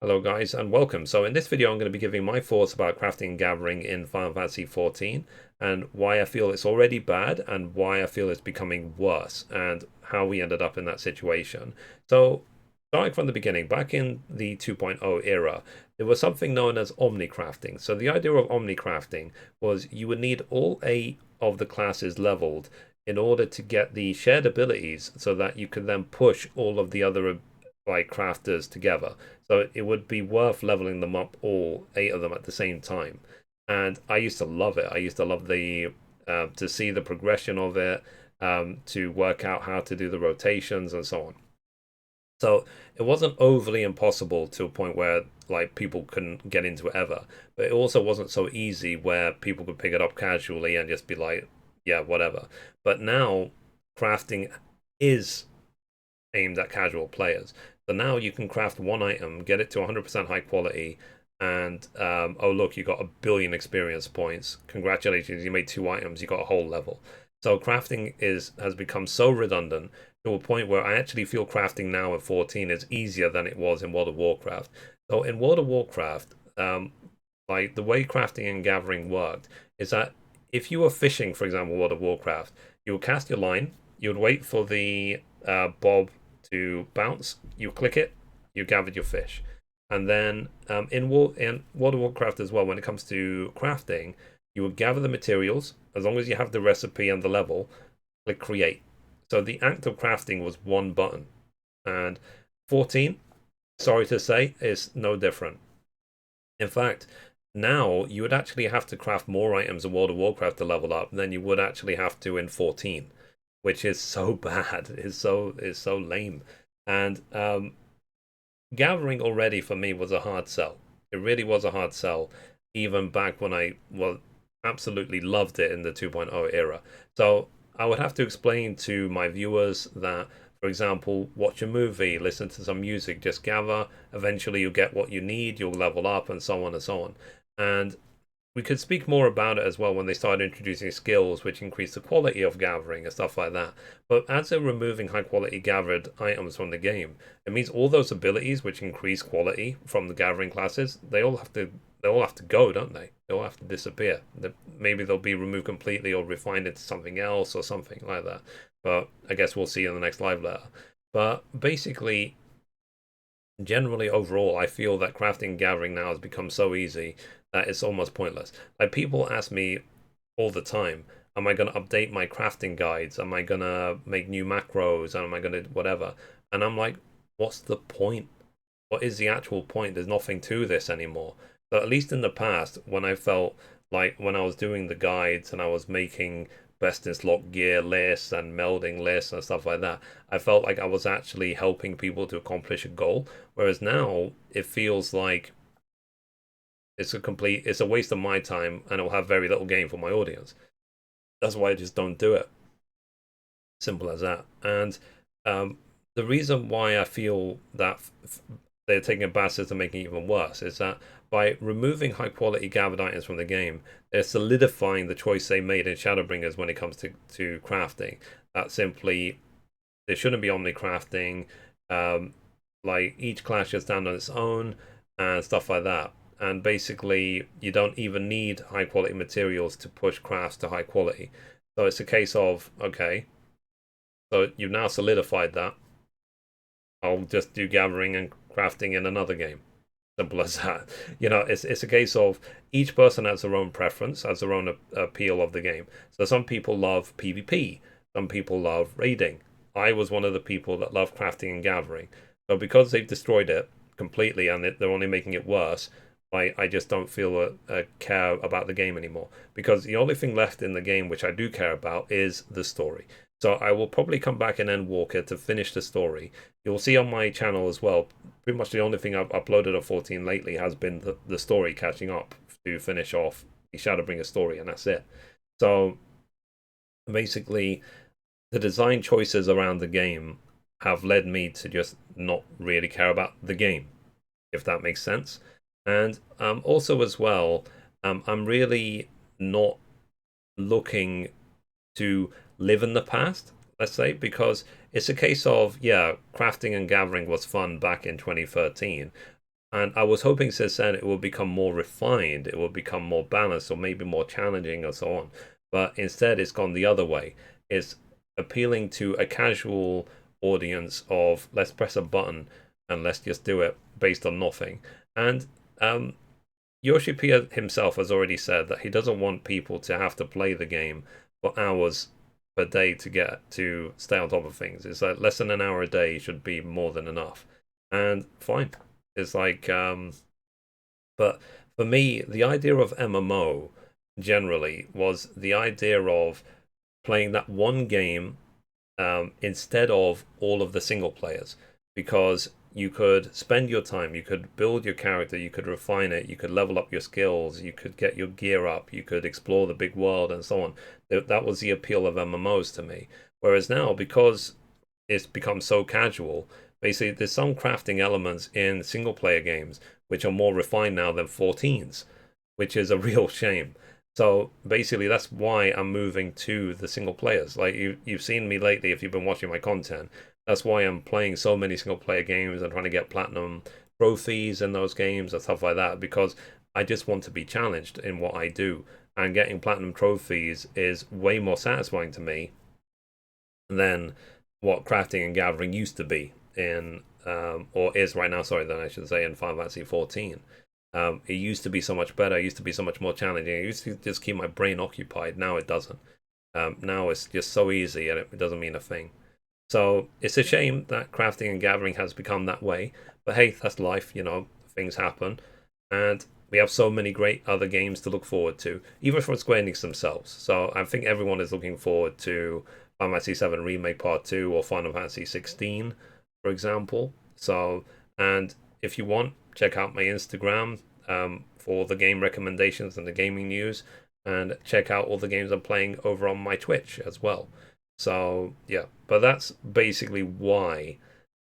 Hello guys and welcome. So in this video I'm going to be giving my thoughts about crafting and gathering in Final Fantasy XIV and why I feel it's already bad and why I feel it's becoming worse and how we ended up in that situation. So starting from the beginning, back in the 2.0 era, there was something known as omnicrafting. So the idea of omnicrafting was you would need all 8 of the classes leveled in order to get the shared abilities so that you could then push all of the other like crafters together. So it would be worth leveling them up, all 8 of them at the same time. And I used to love it. I used to love the to see the progression of it, to work out how to do the rotations and so on. So it wasn't overly impossible to a point where like people couldn't get into it ever, but it also wasn't so easy where people could pick it up casually and just be like, yeah, whatever. But now crafting is aimed at casual players. So now you can craft one item, get it to 100% high quality, and oh look, you got a billion experience points. Congratulations, you made 2 items, you got a whole level. So crafting has become so redundant to a point where I actually feel crafting now at 14 is easier than it was in World of Warcraft. So in World of Warcraft, like the way crafting and gathering worked is that if you were fishing, for example, World of Warcraft, you would cast your line, you would wait for the bob to bounce, you click it, you gathered your fish. And then in World of Warcraft as well, when it comes to crafting, you would gather the materials. As long as you have the recipe and the level, click create. So the act of crafting was one button. And 14, sorry to say, is no different. In fact, now you would actually have to craft more items in World of Warcraft to level up than you would actually have to in 14, which is so bad. Is so lame. And gathering already for me was a hard sell. It really was a hard sell, even back when I absolutely loved it in the 2.0 era. So I would have to explain to my viewers that, for example, watch a movie, listen to some music, just gather. Eventually, you'll get what you need, you'll level up, and so on and so on. And we could speak more about it as well when they started introducing skills which increase the quality of gathering and stuff like that. But as they're removing high quality gathered items from the game, it means all those abilities which increase quality from the gathering classes, they all have to go, don't they? They all have to disappear. Maybe they'll be removed completely or refined into something else or something like that. But I guess we'll see in the next live letter. But basically, generally overall, I feel that crafting and gathering now has become so easy that it's almost pointless. Like people ask me all the time, am I going to update my crafting guides? Am I going to make new macros? Am I going to whatever? And I'm like, what's the point? What is the actual point? There's nothing to this anymore. But at least in the past, when I felt like when I was doing the guides and I was making best in slot gear lists and melding lists and stuff like that, I felt like I was actually helping people to accomplish a goal. Whereas now it feels like it's a waste of my time and it'll have very little gain for my audience. That's why I just don't do it. Simple as that. And the reason why I feel that they're taking a bad system, making it even worse, is that by removing high quality gathered items from the game, they're solidifying the choice they made in Shadowbringers when it comes to crafting. That simply there shouldn't be omni crafting. Like each class should stand on its own and stuff like that. And basically, you don't even need high quality materials to push crafts to high quality. So it's a case of okay, so you've now solidified that. I'll just do gathering and crafting in another game. Simple as that. It's a case of each person has their own preference, has their own appeal of the game. So some people love PvP, some people love raiding. I was one of the people that love crafting and gathering. So because they've destroyed it completely and they're only making it worse, I just don't feel a care about the game anymore. Because the only thing left in the game which I do care about is the story. So I will probably come back in Endwalker to finish the story. You'll see on my channel as well, pretty much the only thing I've uploaded of 14 lately has been the story catching up to finish off the Shadowbringer story, and that's it. So basically, the design choices around the game have led me to just not really care about the game, if that makes sense. And also, as well, I'm really not looking to live in the past, let's say, because it's a case of, yeah, crafting and gathering was fun back in 2013. And I was hoping since then it will become more refined, it will become more balanced, or maybe more challenging, or so on. But instead, it's gone the other way. It's appealing to a casual audience of let's press a button and let's just do it based on nothing. And Yoshi P himself has already said that he doesn't want people to have to play the game for hours per day to get to stay on top of things. It's like less than an hour a day should be more than enough. And fine. It's like but for me, the idea of MMO generally was the idea of playing that one game instead of all of the single players, because you could spend your time, you could build your character, you could refine it, you could level up your skills, you could get your gear up, you could explore the big world and so on. That was the appeal of MMOs to me. Whereas now, because it's become so casual, basically there's some crafting elements in single player games which are more refined now than 14s, which is a real shame. So basically, that's why I'm moving to the single players. Like you've seen me lately, if you've been watching my content. That's why I'm playing so many single player games and trying to get platinum trophies in those games and stuff like that, because I just want to be challenged in what I do. And getting platinum trophies is way more satisfying to me than what crafting and gathering used to be in, or is right now, sorry, then I should say, in Final Fantasy 14. It used to be so much better. It used to be so much more challenging. It used to just keep my brain occupied. Now it doesn't. Now it's just so easy and it doesn't mean a thing. So it's a shame that crafting and gathering has become that way. But hey, that's life, things happen. And we have so many great other games to look forward to, even from Square Enix themselves. So I think everyone is looking forward to Final Fantasy VII Remake Part 2 or Final Fantasy 16, for example. So, and if you want, check out my Instagram for the game recommendations and the gaming news, and check out all the games I'm playing over on my Twitch as well. So yeah, but that's basically why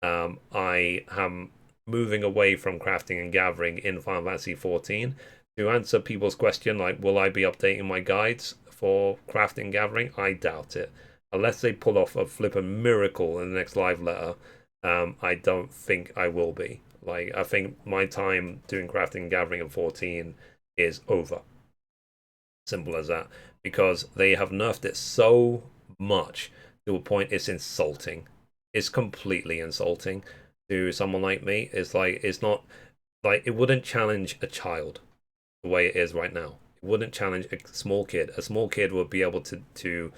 I am moving away from crafting and gathering in Final Fantasy 14. To answer people's question, like, will I be updating my guides for crafting and gathering? I doubt it. Unless they pull off a flippin' miracle in the next live letter, I don't think I will be. Like, I think my time doing crafting and gathering in 14 is over. Simple as that. Because they have nerfed it so much to a point it's insulting. It's completely insulting to someone like me. It's like, it's not, like, it wouldn't challenge a child the way it is right now. It wouldn't challenge a small kid. A small kid would be able to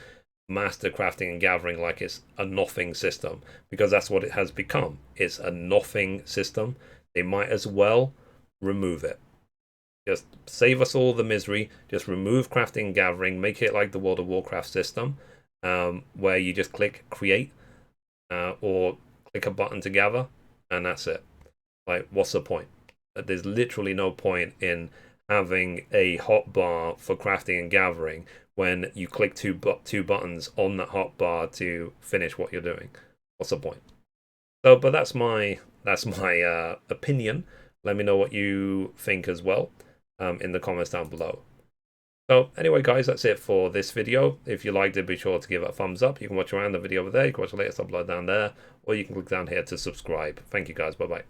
master crafting and gathering like it's a nothing system, because that's what it has become. It's a nothing system. They might as well remove it. Just save us all the misery. Just remove crafting and gathering. Make it like the World of Warcraft system, where you just click create or click a button to gather, and that's it. Like, what's the point? There's literally no point in having a hotbar for crafting and gathering when you click two buttons on that hotbar to finish what you're doing. What's the point? So, but that's my opinion. Let me know what you think as well in the comments down below. So anyway, guys, that's it for this video. If you liked it, be sure to give it a thumbs up. You can watch around the video over there. You can watch the latest upload down there, or you can click down here to subscribe. Thank you, guys. Bye-bye.